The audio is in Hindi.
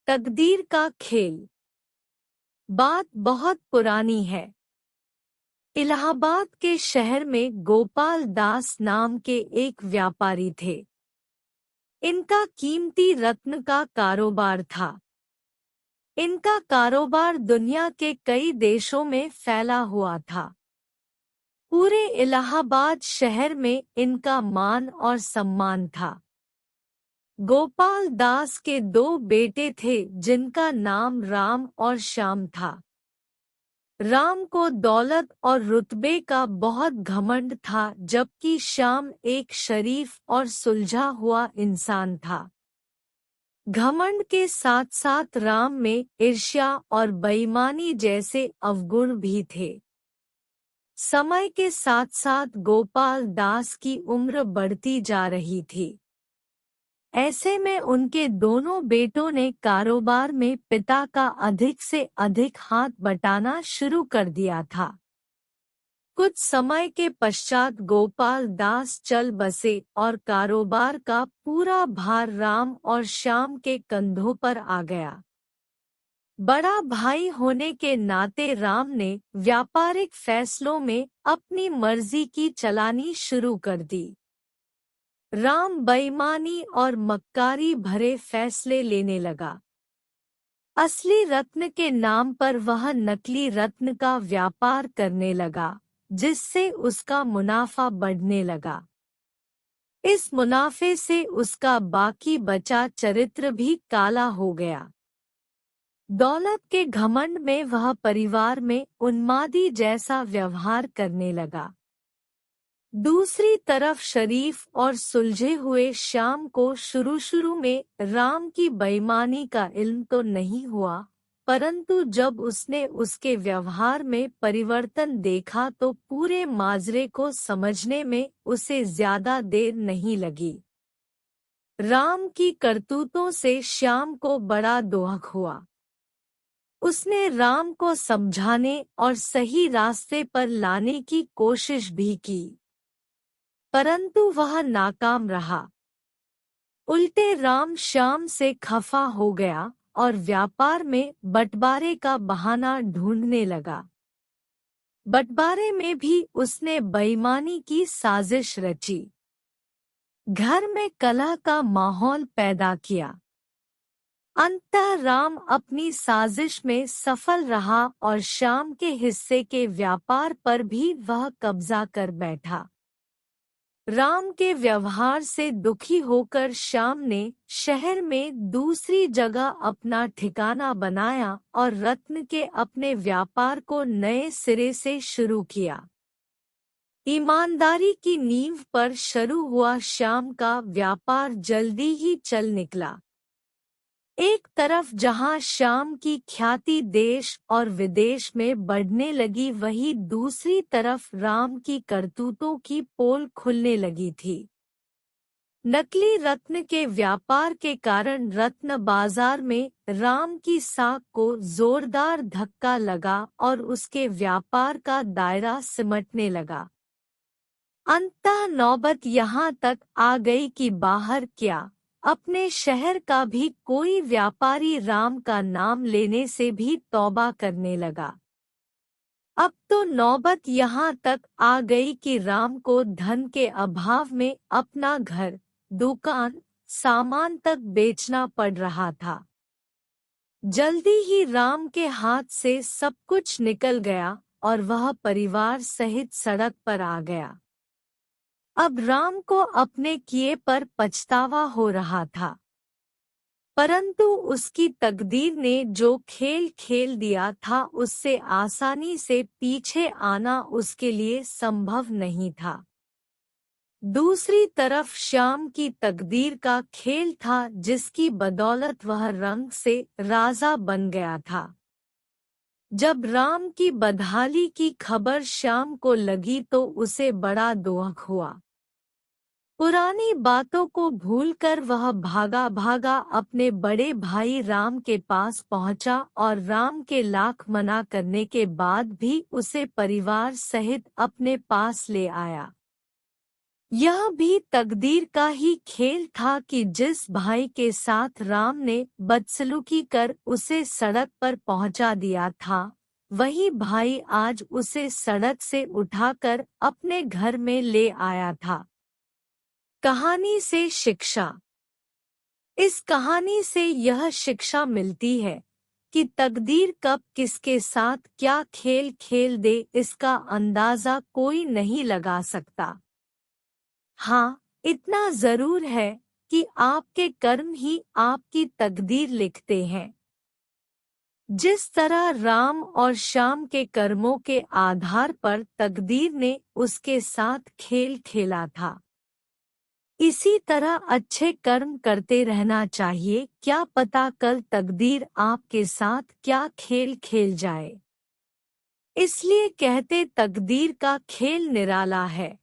तकदीर का खेल। बात बहुत पुरानी है। इलाहाबाद के शहर में गोपाल दास नाम के एक व्यापारी थे। इनका कीमती रत्न का कारोबार था। इनका कारोबार दुनिया के कई देशों में फैला हुआ था। पूरे इलाहाबाद शहर में इनका मान और सम्मान था। गोपाल दास के दो बेटे थे जिनका नाम राम और श्याम था। राम को दौलत और रुतबे का बहुत घमंड था, जबकि श्याम एक शरीफ और सुलझा हुआ इंसान था। घमंड के साथ साथ राम में ईर्ष्या और बेईमानी जैसे अवगुण भी थे। समय के साथ साथ गोपाल दास की उम्र बढ़ती जा रही थी। ऐसे में उनके दोनों बेटों ने कारोबार में पिता का अधिक से अधिक हाथ बटाना शुरू कर दिया था। कुछ समय के पश्चात गोपाल दास चल बसे और कारोबार का पूरा भार राम और श्याम के कंधों पर आ गया। बड़ा भाई होने के नाते राम ने व्यापारिक फैसलों में अपनी मर्जी की चलानी शुरू कर दी। राम बेईमानी और मक्कारी भरे फैसले लेने लगा। असली रत्न के नाम पर वह नकली रत्न का व्यापार करने लगा, जिससे उसका मुनाफा बढ़ने लगा। इस मुनाफे से उसका बाकी बचा चरित्र भी काला हो गया। दौलत के घमंड में वह परिवार में उन्मादी जैसा व्यवहार करने लगा। दूसरी तरफ शरीफ और सुलझे हुए श्याम को शुरू में राम की बेईमानी का इल्म तो नहीं हुआ, परंतु जब उसने उसके व्यवहार में परिवर्तन देखा तो पूरे माजरे को समझने में उसे ज्यादा देर नहीं लगी। राम की करतूतों से श्याम को बड़ा दोहक हुआ। उसने राम को समझाने और सही रास्ते पर लाने की कोशिश भी की, परंतु वह नाकाम रहा। उल्टे राम श्याम से खफा हो गया और व्यापार में बंटवारे का बहाना ढूंढने लगा। बंटवारे में भी उसने बेईमानी की साजिश रची। घर में कलह का माहौल पैदा किया। अंततः राम अपनी साजिश में सफल रहा और श्याम के हिस्से के व्यापार पर भी वह कब्जा कर बैठा। राम के व्यवहार से दुखी होकर श्याम ने शहर में दूसरी जगह अपना ठिकाना बनाया और रत्न के अपने व्यापार को नए सिरे से शुरू किया। ईमानदारी की नींव पर शुरू हुआ श्याम का व्यापार जल्दी ही चल निकला। एक तरफ जहां श्याम की ख्याति देश और विदेश में बढ़ने लगी, वहीं दूसरी तरफ राम की करतूतों की पोल खुलने लगी थी। नकली रत्न के व्यापार के कारण रत्न बाजार में राम की साख को जोरदार धक्का लगा और उसके व्यापार का दायरा सिमटने लगा। अंततः नौबत यहाँ तक आ गई कि बाहर क्या, अपने शहर का भी कोई व्यापारी राम का नाम लेने से भी तौबा करने लगा। अब तो नौबत यहाँ तक आ गई कि राम को धन के अभाव में अपना घर, दुकान, सामान तक बेचना पड़ रहा था। जल्दी ही राम के हाथ से सब कुछ निकल गया और वह परिवार सहित सड़क पर आ गया। अब राम को अपने किए पर पछतावा हो रहा था, परंतु उसकी तकदीर ने जो खेल खेल दिया था उससे आसानी से पीछे आना उसके लिए संभव नहीं था। दूसरी तरफ श्याम की तकदीर का खेल था, जिसकी बदौलत वह रंग से राजा बन गया था। जब राम की बदहाली की खबर श्याम को लगी तो उसे बड़ा दुख हुआ। पुरानी बातों को भूलकर वह भागा भागा अपने बड़े भाई राम के पास पहुंचा और राम के लाख मना करने के बाद भी उसे परिवार सहित अपने पास ले आया। यह भी तकदीर का ही खेल था कि जिस भाई के साथ राम ने बदसलूकी कर उसे सड़क पर पहुंचा दिया था, वही भाई आज उसे सड़क से उठाकर अपने घर में ले आया था। कहानी से शिक्षा। इस कहानी से यह शिक्षा मिलती है कि तकदीर कब किसके साथ क्या खेल खेल दे इसका अंदाजा कोई नहीं लगा सकता। हाँ, इतना जरूर है कि आपके कर्म ही आपकी तकदीर लिखते हैं। जिस तरह राम और श्याम के कर्मों के आधार पर तकदीर ने उसके साथ खेल खेला था, इसी तरह अच्छे कर्म करते रहना चाहिए। क्या पता कल तकदीर आपके साथ क्या खेल खेल जाए। इसलिए कहते तकदीर का खेल निराला है।